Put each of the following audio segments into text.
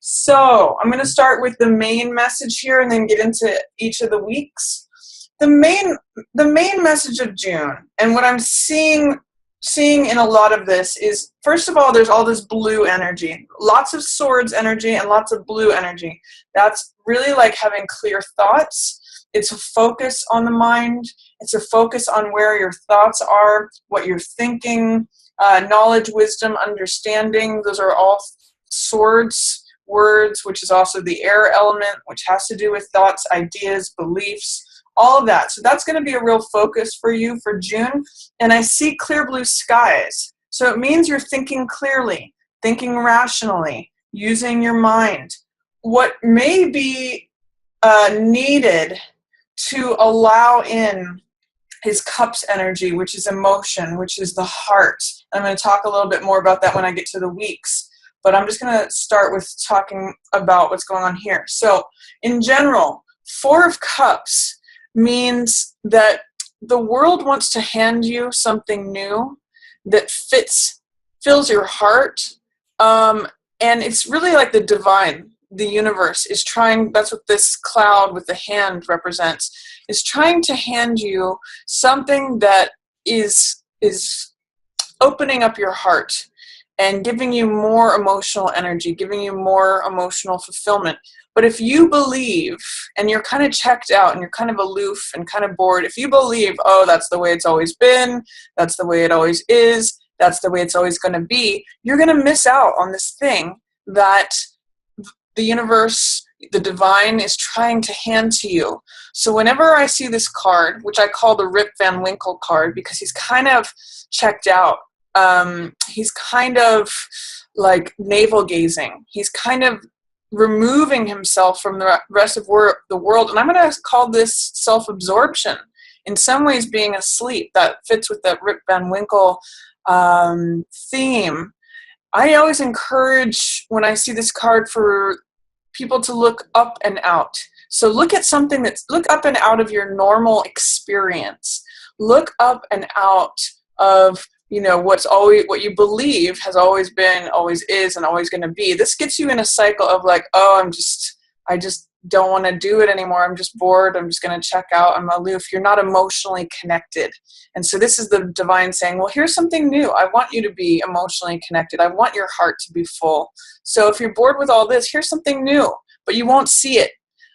So I'm going to start with the main message here and then get into each of the weeks. The main message of June, and what I'm seeing in a lot of this is, first of all, there's all this blue energy, lots of swords energy and lots of blue energy. That's really like having clear thoughts. It's a focus on the mind. It's a focus on where your thoughts are, what you're thinking, knowledge, wisdom, understanding. Those are all swords words, which is also the air element, which has to do with thoughts, ideas, beliefs, all of that. So that's going to be a real focus for you for June. And I see clear blue skies. So it means you're thinking clearly, thinking rationally, using your mind. What may be needed to allow in is cups energy, which is emotion, which is the heart. I'm going to talk a little bit more about that when I get to the weeks. But I'm just going to start with talking about what's going on here. So in general, 4 of Cups means that the world wants to hand you something new that fills your heart. And it's really like the divine, the universe is trying, that's what this cloud with the hand represents, is trying to hand you something that is opening up your heart and giving you more emotional energy, giving you more emotional fulfillment. But if you believe, and you're kind of checked out, and you're kind of aloof and kind of bored, if you believe, oh, that's the way it's always been, that's the way it always is, that's the way it's always going to be, you're going to miss out on this thing that the universe, the divine, is trying to hand to you. So whenever I see this card, which I call the Rip Van Winkle card, because he's kind of checked out, he's kind of like navel gazing. He's kind of removing himself from the rest of the world. And I'm going to call this self-absorption. In some ways being asleep. That fits with that Rip Van Winkle theme. I always encourage, when I see this card, for people to look up and out. So look at something look up and out of your normal experience. Look up and out of what you believe has always been, always is, and always going to be. This gets you in a cycle of like, oh, I just don't want to do it anymore. I'm just bored. I'm just going to check out. I'm aloof. You're not emotionally connected. And so this is the divine saying, well, here's something new. I want you to be emotionally connected. I want your heart to be full. So if you're bored with all this, here's something new, but you won't see it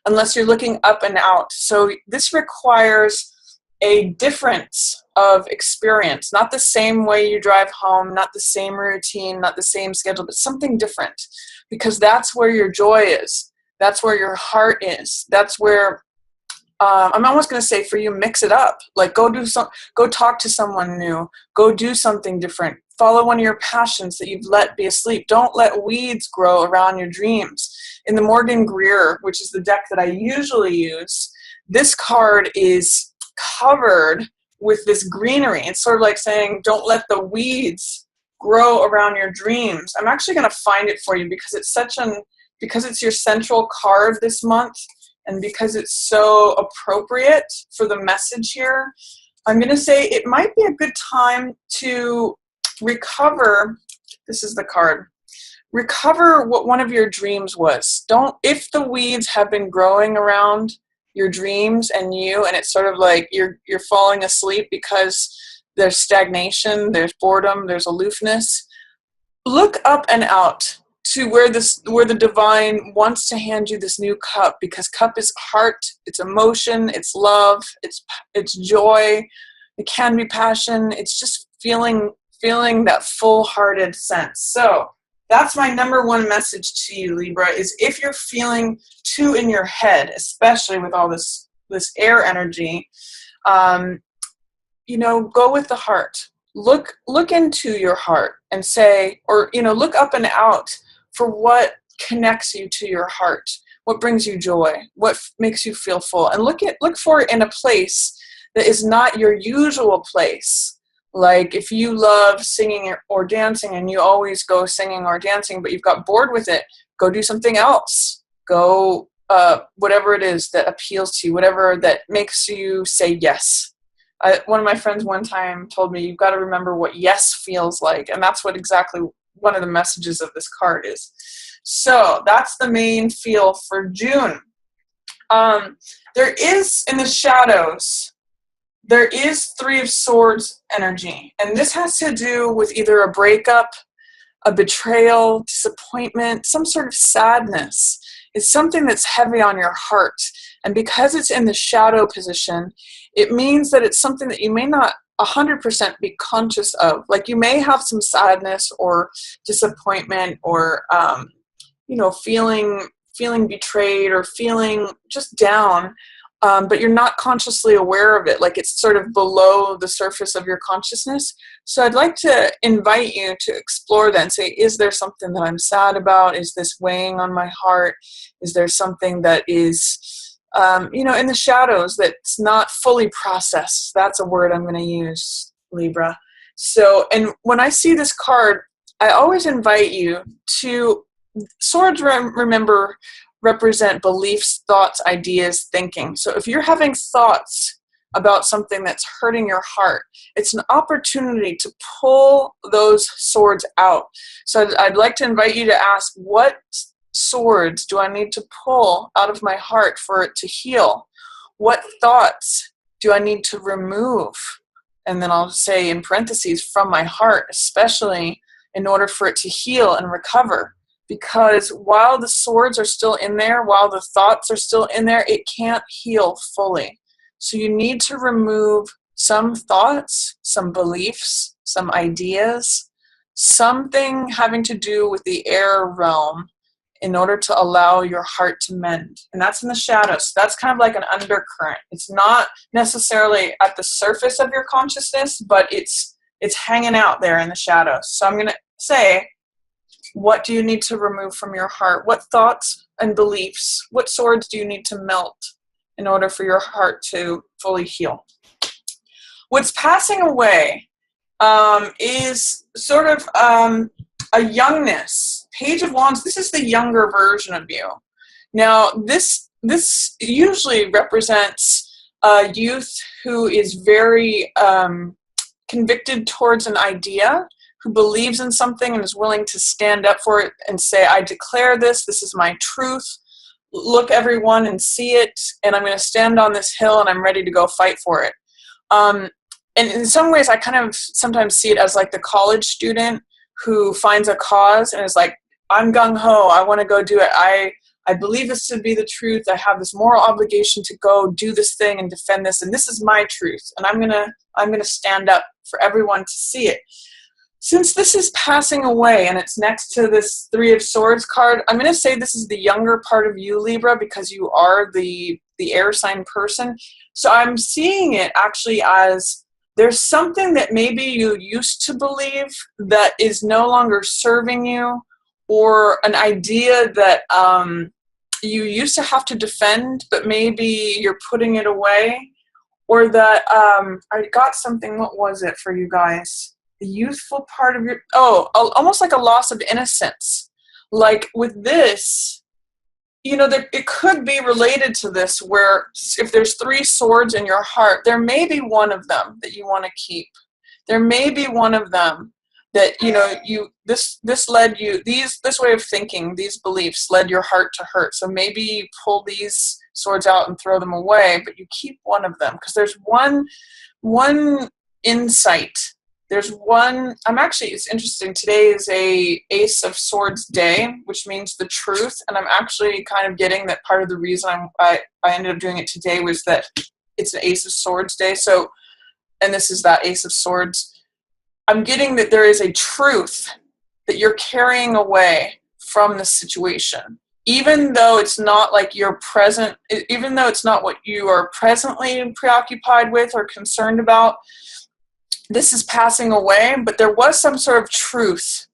unless you're looking up and out. So this requires a difference of experience, not the same way you drive home, not the same routine, not the same schedule, but something different, because that's where your joy is. That's where your heart is. That's where, I'm almost going to say, for you, mix it up. Like go talk to someone new, go do something different. Follow one of your passions that you've let be asleep. Don't let weeds grow around your dreams. In the Morgan Greer, which is the deck that I usually use, this card is covered with this greenery. It's sort of like saying, don't let the weeds grow around your dreams. I'm actually going to find it for you because it's your central card this month, and because it's so appropriate for the message here. I'm going to say it might be a good time to recover. This is the card. Recover what one of your dreams was. If the weeds have been growing around your dreams and it's sort of like you're falling asleep because there's stagnation, there's boredom, there's aloofness, look up and out to where the divine wants to hand you this new cup, because cup is heart, it's emotion, it's love, it's joy, it can be passion, it's just feeling that full-hearted sense. So that's my number one message to you, Libra, is if you're feeling too in your head, especially with all this air energy, go with the heart. Look into your heart and say, or, look up and out for what connects you to your heart, what brings you joy, what makes you feel full, and look for it in a place that is not your usual place. Like if you love singing or dancing and you always go singing or dancing, but you've got bored with it, go do something else. Go, whatever it is that appeals to you, whatever that makes you say yes. One of my friends one time told me, you've got to remember what yes feels like. And that's what exactly one of the messages of this card is. So that's the main feel for June. There is, in the shadows, there is Three of Swords energy. And this has to do with either a breakup, a betrayal, disappointment, some sort of sadness. It's something that's heavy on your heart. And because it's in the shadow position, it means that it's something that you may not 100% be conscious of. Like you may have some sadness or disappointment or, feeling betrayed or feeling just down, but you're not consciously aware of it. Like it's sort of below the surface of your consciousness. So I'd like to invite you to explore that and say, is there something that I'm sad about? Is this weighing on my heart? Is there something that is, in the shadows that's not fully processed? That's a word I'm going to use, Libra. So, and when I see this card, I always invite you to, swords, remember, represent beliefs, thoughts, ideas, thinking. So if you're having thoughts about something that's hurting your heart, it's an opportunity to pull those swords out. So I'd like to invite you to ask, what swords do I need to pull out of my heart for it to heal? What thoughts do I need to remove? And then I'll say in parentheses, from my heart, especially in order for it to heal and recover. Because while the swords are still in there, while the thoughts are still in there, it can't heal fully. So you need to remove some thoughts, some beliefs, some ideas, something having to do with the air realm in order to allow your heart to mend. And that's in the shadows. That's kind of like an undercurrent. It's not necessarily at the surface of your consciousness, but it's hanging out there in the shadows. So I'm going to say, what do you need to remove from your heart? What thoughts and beliefs, what swords do you need to melt in order for your heart to fully heal? What's passing away is sort of a youngness. Page of Wands, this is the younger version of you. Now, this usually represents a youth who is very convicted towards an idea, who believes in something and is willing to stand up for it and say, I declare this is my truth. Look, everyone, and see it, and I'm going to stand on this hill and I'm ready to go fight for it. And in some ways, I kind of sometimes see it as like the college student who finds a cause and is like, I'm gung-ho, I want to go do it. I believe this to be the truth. I have this moral obligation to go do this thing and defend this, and this is my truth, and I'm gonna stand up for everyone to see it. Since this is passing away and it's next to this Three of Swords card, I'm going to say this is the younger part of you, Libra, because you are the air sign person. So I'm seeing it actually as there's something that maybe you used to believe that is no longer serving you, or an idea that you used to have to defend, but maybe you're putting it away, or that I got something. What was it for you guys? The youthful part of your, almost like a loss of innocence. Like with this, it could be related to this, where if there's three swords in your heart, there may be one of them that you want to keep. There may be one of them that, this led you, this way of thinking, these beliefs led your heart to hurt. So maybe you pull these swords out and throw them away, but you keep one of them, because there's one insight. There's one, it's interesting, today is a Ace of Swords day, which means the truth, and I'm actually kind of getting that part of the reason I ended up doing it today was that it's an Ace of Swords day, so, and this is that Ace of Swords. I'm getting that there is a truth that you're carrying away from the situation, even though it's not like even though it's not what you are presently preoccupied with or concerned about. This is passing away, but there was some sort of truth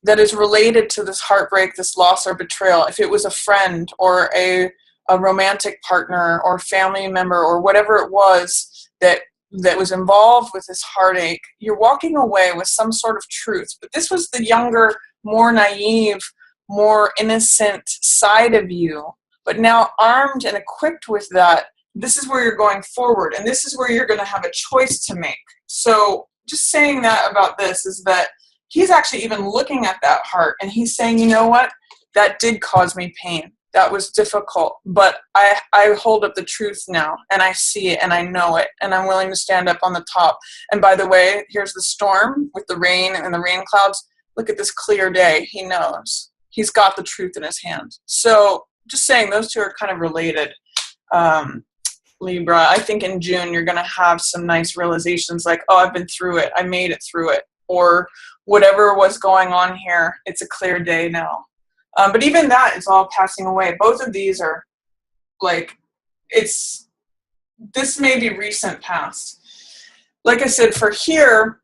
that is related to this heartbreak, this loss or betrayal. If it was a friend or a romantic partner or family member or whatever it was that was involved with this heartache, you're walking away with some sort of truth. But this was the younger, more naive, more innocent side of you. But now armed and equipped with that, this is where you're going forward, and this is where you're going to have a choice to make. So just saying that about this is that he's actually even looking at that heart, and he's saying, you know what? that did cause me pain. That was difficult, but I hold up the truth now, and I see it, and I know it, and I'm willing to stand up on the top. And by the way, here's the storm with the rain and the rain clouds. Look at this clear day. He knows. He's got the truth in his hand. So just saying, those two are kind of related. Libra, I think in June you're going to have some nice realizations like, oh, I've been through it. I made it through it. Or whatever was going on here, it's a clear day now. But even that is all passing away. Both of these are like, this may be recent past. Like I said, for here,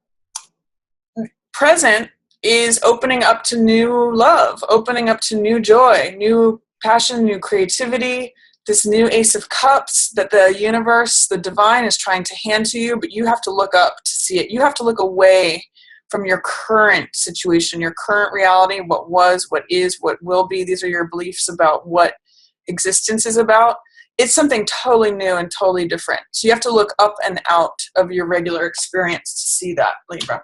present is opening up to new love, opening up to new joy, new passion, new creativity, this new Ace of Cups that the universe, the divine, is trying to hand to you, but you have to look up to see it. You have to look away from your current situation, your current reality, what was, what is, what will be. These are your beliefs about what existence is about. It's something totally new and totally different. So you have to look up and out of your regular experience to see that, Libra.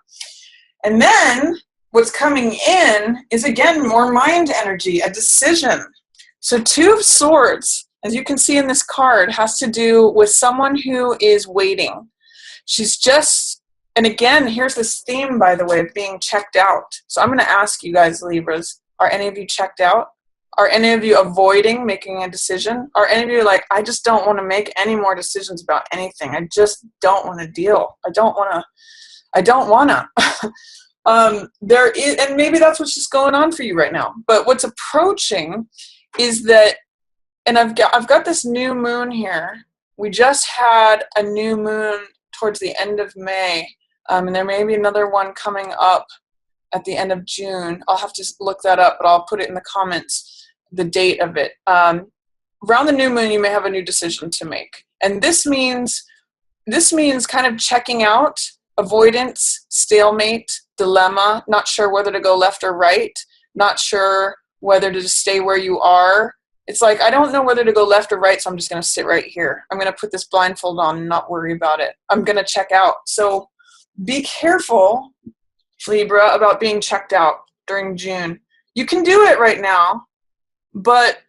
And then what's coming in is, again, more mind energy, a decision. So Two of Swords, as you can see in this card, has to do with someone who is waiting. She's just, and again, here's this theme, by the way, of being checked out. So I'm going to ask you guys, Libras, are any of you checked out? Are any of you avoiding making a decision? Are any of you like, I just don't want to make any more decisions about anything. I just don't want to deal. I don't want to. There is, and maybe that's what's just going on for you right now. But what's approaching is that, and I've got this new moon here. We just had a new moon towards the end of May. And there may be another one coming up at the end of June. I'll have to look that up, but I'll put it in the comments, the date of it. Around the new moon, you may have a new decision to make. And this means kind of checking out, avoidance, stalemate, dilemma, not sure whether to go left or right, not sure whether to just stay where you are. It's like, I don't know whether to go left or right, so I'm just going to sit right here. I'm going to put this blindfold on and not worry about it. I'm going to check out. So be careful, Libra, about being checked out during June. You can do it right now, but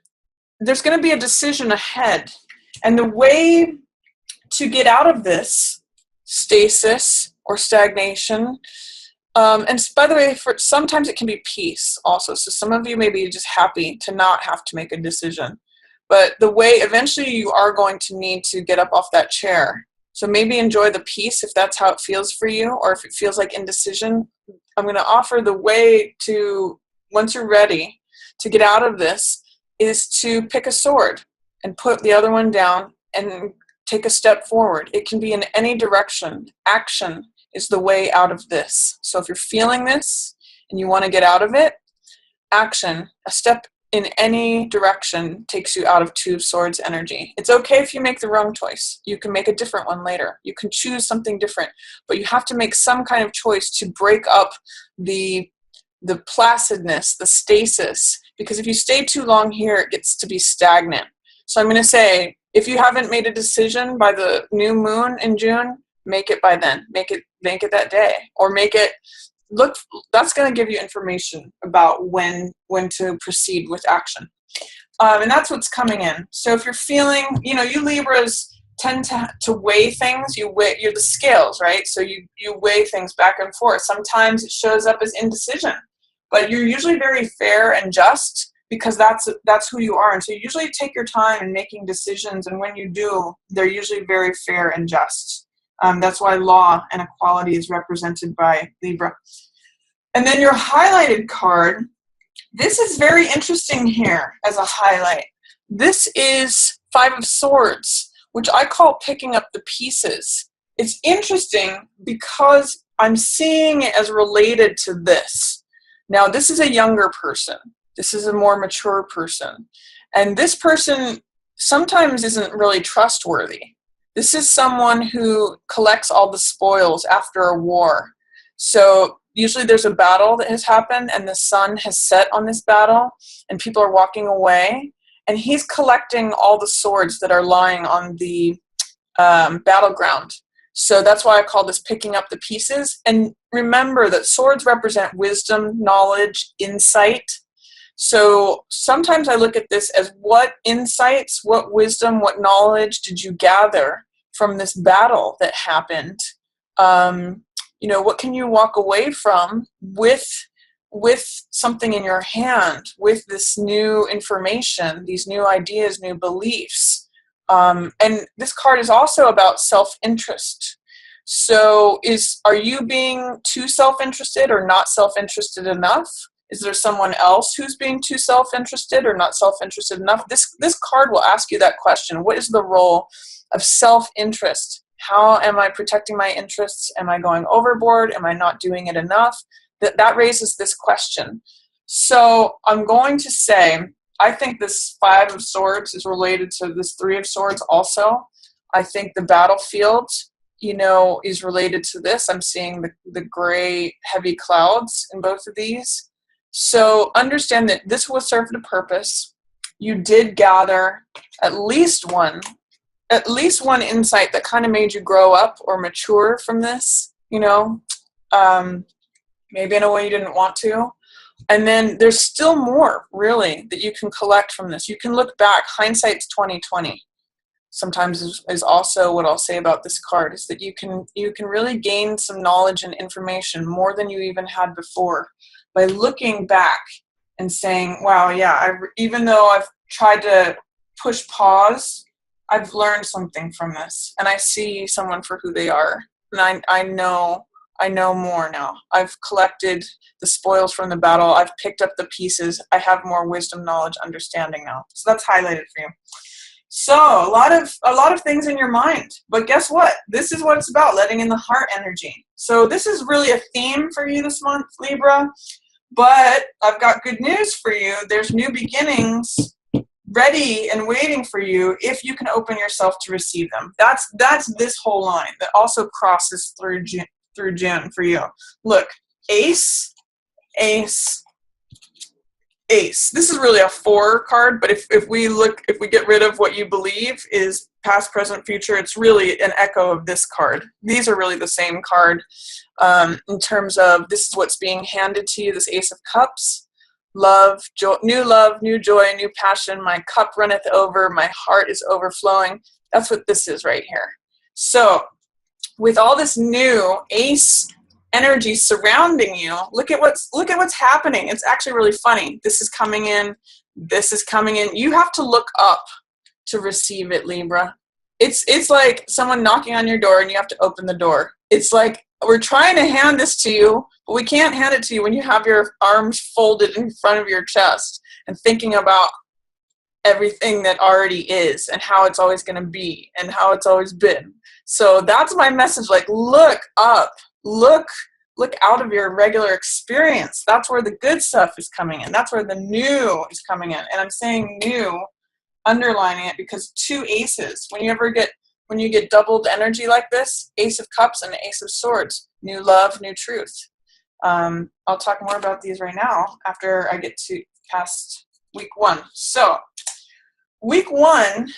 there's going to be a decision ahead. And the way to get out of this stasis or stagnation, and by the way, sometimes it can be peace also. So some of you may be just happy to not have to make a decision. But the way eventually you are going to need to get up off that chair. So maybe enjoy the peace if that's how it feels for you, or if it feels like indecision. I'm going to offer the way to, once you're ready to get out of this, is to pick a sword and put the other one down and take a step forward. It can be in any direction. Action is the way out of this. So if you're feeling this and you want to get out of it, action, a step in any direction takes you out of Two of Swords energy. It's okay if you make the wrong choice. You can make a different one later. You can choose something different, but you have to make some kind of choice to break up the placidness, the stasis, because if you stay too long here, it gets to be stagnant. So I'm going to say, if you haven't made a decision by the new moon in June, make it by then. Make it that day, or make it look. That's going to give you information about when to proceed with action, and that's what's coming in. So if you're feeling, you Libras tend to weigh things. You're the scales, right? So you weigh things back and forth. Sometimes it shows up as indecision, but you're usually very fair and just, because that's who you are. And so you usually take your time in making decisions, and when you do, they're usually very fair and just. That's why law and equality is represented by Libra. And then your highlighted card, this is very interesting here as a highlight. This is Five of Swords, which I call picking up the pieces. It's interesting because I'm seeing it as related to this. Now, this is a younger person. This is a more mature person. And this person sometimes isn't really trustworthy. This is someone who collects all the spoils after a war. So usually there's a battle that has happened, and the sun has set on this battle, and people are walking away, and he's collecting all the swords that are lying on the battleground. So that's why I call this picking up the pieces. And remember that swords represent wisdom, knowledge, insight. So sometimes I look at this as what insights, what wisdom, what knowledge did you gather from this battle that happened? You know, what can you walk away from with something in your hand, with this new information, these new ideas, new beliefs? And this card is also about self-interest. So are you being too self-interested or not self-interested enough? Is there someone else who's being too self-interested or not self-interested enough? This card will ask you that question. What is the role of self-interest? How am I protecting my interests? Am I going overboard? Am I not doing it enough? That raises this question. So I'm going to say, I think this Five of Swords is related to this Three of Swords also. I think the battlefield, you know, is related to this. I'm seeing the gray, heavy clouds in both of these. So understand that this will serve the purpose. You did gather at least one insight that kind of made you grow up or mature from this, you know, maybe in a way you didn't want to. And then there's still more, really, that you can collect from this. You can look back. Hindsight's 20/20. Sometimes is also what I'll say about this card, is that you can really gain some knowledge and information more than you even had before by looking back and saying, wow, yeah, even though I've tried to push pause, I've learned something from this, and I see someone for who they are, and I know more now. I've collected the spoils from the battle. I've picked up the pieces. I have more wisdom, knowledge, understanding now. So that's highlighted for you. So a lot of things in your mind, but guess what? This is what it's about, letting in the heart energy. So this is really a theme for you this month, Libra, but I've got good news for you. There's new beginnings ready and waiting for you if you can open yourself to receive them. That's this whole line that also crosses through June for you. Look, ace, ace, ace. This is really a 4 card, but if we get rid of what you believe is past, present, future, it's really an echo of this card. These are really the same card in terms of this is what's being handed to you, this Ace of Cups. Love, joy, new joy, new passion. My cup runneth over. My heart is overflowing. That's what this is right here. So with all this new ace energy surrounding you, look at what's happening. It's actually really funny. This is coming in. This is coming in. You have to look up to receive it, Libra. It's like someone knocking on your door and you have to open the door. It's like we're trying to hand this to you, but we can't hand it to you when you have your arms folded in front of your chest and thinking about everything that already is and how it's always going to be and how it's always been. So that's my message. Like, look up, look out of your regular experience. That's where the good stuff is coming in. That's where the new is coming in. And I'm saying new, underlining it, because 2 aces, when you get doubled energy like this, Ace of Cups and Ace of Swords, new love, new truth. I'll talk more about these right now after I get to past week 1. So week 1,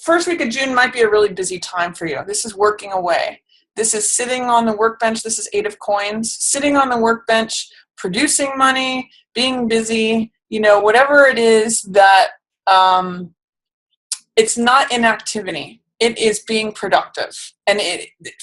first week of June might be a really busy time for you. This is working away. This is sitting on the workbench. This is 8 of Coins, sitting on the workbench, producing money, being busy, whatever it is that it's not inactivity. It is being productive. And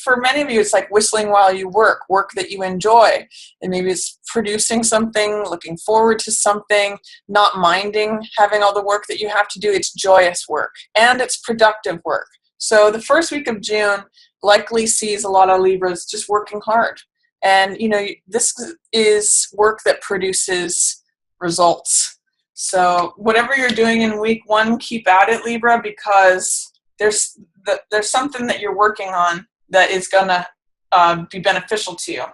for many of you, it's like whistling while you work that you enjoy. And maybe it's producing something, looking forward to something, not minding having all the work that you have to do. It's joyous work and it's productive work. So the first week of June likely sees a lot of Libras just working hard. And, this is work that produces results. So whatever you're doing in week 1, keep at it, Libra, because there's something that you're working on that is going to be beneficial to you.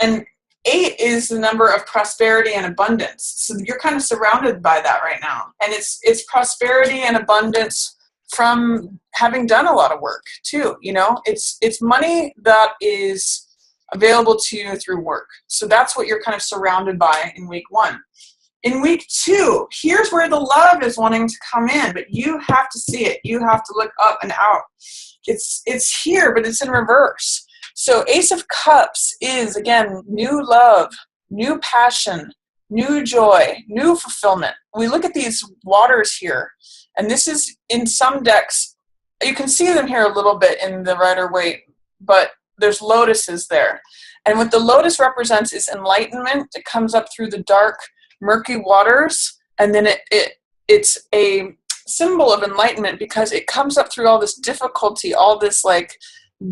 And 8 is the number of prosperity and abundance. So you're kind of surrounded by that right now. And it's prosperity and abundance from having done a lot of work too. It's money that is available to you through work. So that's what you're kind of surrounded by in week 1. In week 2, here's where the love is wanting to come in, but you have to see it. You have to look up and out. It's here, but it's in reverse. So Ace of Cups is, again, new love, new passion, new joy, new fulfillment. We look at these waters here, and this is in some decks, you can see them here a little bit in the Rider-Waite, but there's lotuses there. And what the lotus represents is enlightenment. It comes up through the dark, murky waters, and then it's a symbol of enlightenment because it comes up through all this difficulty, all this like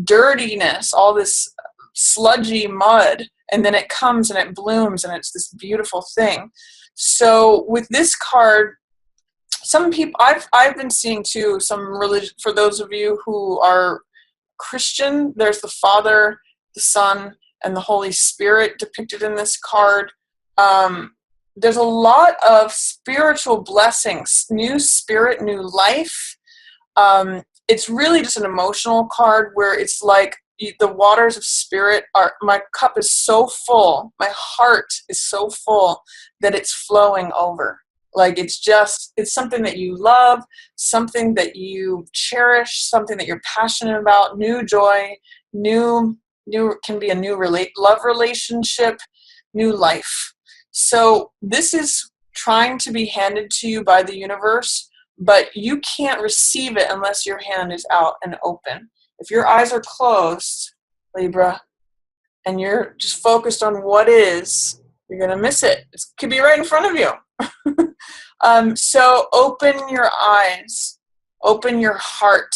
dirtiness, all this sludgy mud, and then it comes and it blooms and it's this beautiful thing. So with this card, some people I've been seeing too, some religion, for those of you who are Christian, there's the Father, the Son, and the Holy Spirit depicted in this card. There's a lot of spiritual blessings, new spirit, new life. It's really just an emotional card where it's like the waters of spirit are, my cup is so full, my heart is so full that it's flowing over. Like it's something that you love, something that you cherish, something that you're passionate about, new joy, new can be a new love relationship, new life. So this is trying to be handed to you by the universe, but you can't receive it unless your hand is out and open. If your eyes are closed, Libra, and you're just focused on what is, you're going to miss it. It could be right in front of you. So open your eyes, open your heart,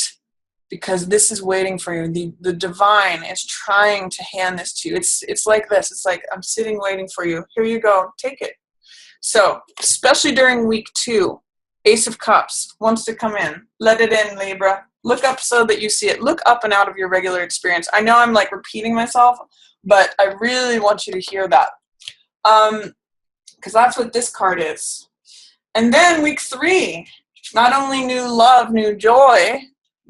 because this is waiting for you. The divine is trying to hand this to you. It's like this. It's like, I'm sitting waiting for you. Here you go. Take it. So, especially during week 2, Ace of Cups wants to come in. Let it in, Libra. Look up so that you see it. Look up and out of your regular experience. I know I'm like repeating myself, but I really want you to hear that. Because that's what this card is. And then week 3, not only new love, new joy,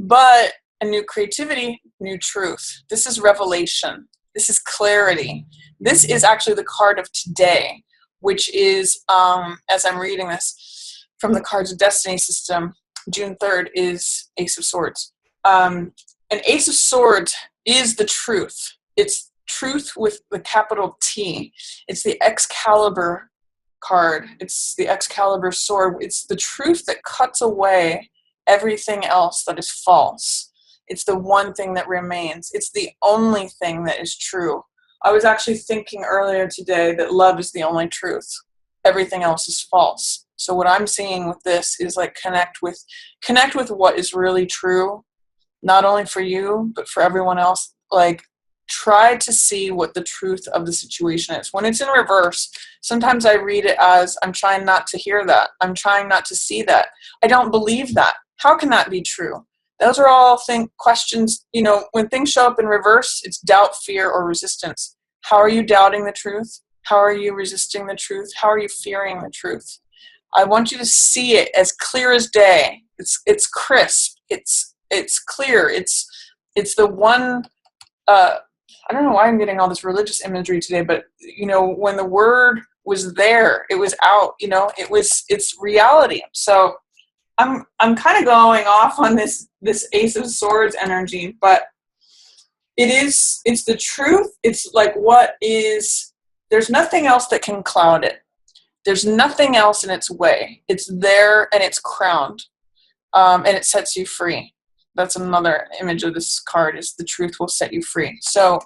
but a new creativity, new truth. This is revelation. This is clarity. This is actually the card of today, which is, as I'm reading this from the Cards of Destiny system, June 3rd is Ace of Swords. An Ace of Swords is the truth. It's truth with the capital T. It's the Excalibur card. It's the Excalibur sword. It's the truth that cuts away everything else that is false. It's the one thing that remains. It's the only thing that is true. I was actually thinking earlier today that love is the only truth. Everything else is false. So what I'm seeing with this is like connect with what is really true, not only for you, but for everyone else. Like try to see what the truth of the situation is. When it's in reverse, sometimes I read it as, I'm trying not to hear that. I'm trying not to see that. I don't believe that. How can that be true? Those are all questions, when things show up in reverse, it's doubt, fear, or resistance. How are you doubting the truth? How are you resisting the truth? How are you fearing the truth? I want you to see it as clear as day. It's crisp. It's clear. It's the one, I don't know why I'm getting all this religious imagery today, but when the word was there, it was out, it's reality. So I'm kind of going off on this Ace of Swords energy, but it's the truth. It's like there's nothing else that can cloud it. There's nothing else in its way. It's there and it's crowned, and it sets you free. That's another image of this card, is the truth will set you free. So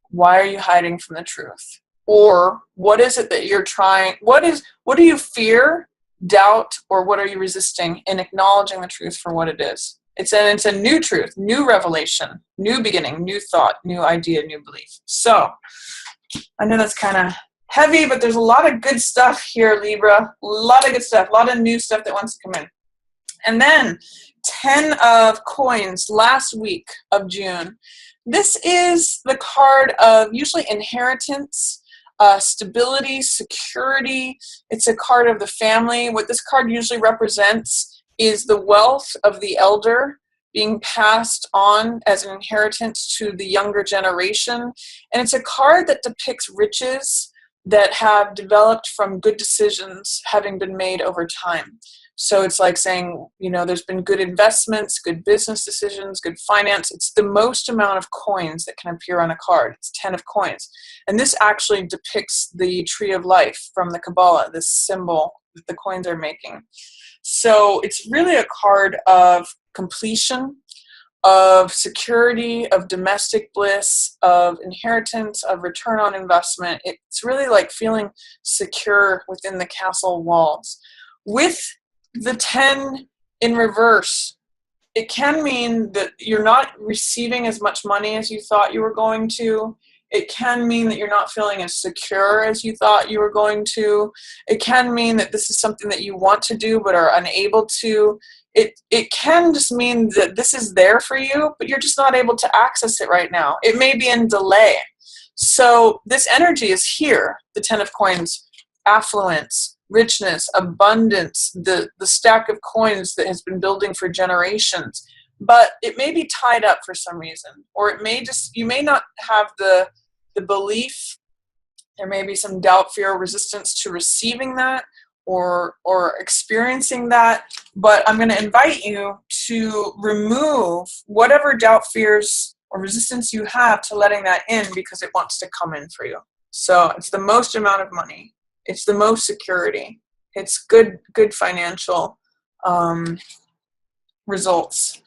why are you hiding from the truth? Or what is it that you're trying? What do you fear, doubt, or what are you resisting in acknowledging the truth for what it is? It's a new truth, new revelation, new beginning, new thought, new idea, new belief. So I know that's kind of heavy, but there's a lot of good stuff here, Libra. A lot of good stuff, a lot of new stuff that wants to come in. And then 10 of Coins last week of June. This is the card of usually inheritance, stability, security. It's a card of the family. What this card usually represents is the wealth of the elder being passed on as an inheritance to the younger generation. And it's a card that depicts riches, that have developed from good decisions having been made over time. So it's like saying, you know, there's been good investments, good business decisions, good finance. It's the most amount of coins that can appear on a card. It's 10 of coins. And this actually depicts the tree of life from the Kabbalah, this symbol that the coins are making. So it's really a card of completion, of security, of domestic bliss, of inheritance, of return on investment. It's really like feeling secure within the castle walls. With the 10 in reverse, it can mean that you're not receiving as much money as you thought you were going to. It can mean that you're not feeling as secure as you thought you were going to. It can mean that this is something that you want to do but are unable to. It can just mean that this is there for you, but you're just not able to access it right now. It may be in delay. So this energy is here, the 10 of coins, affluence, richness, abundance, the stack of coins that has been building for generations. But it may be tied up for some reason, or it may just, you may not have the belief. There may be some doubt, fear, resistance to receiving that or experiencing that. But I'm going to invite you to remove whatever doubt, fears, or resistance you have to letting that in, because it wants to come in for you. So it's the most amount of money. It's the most security. It's good financial results.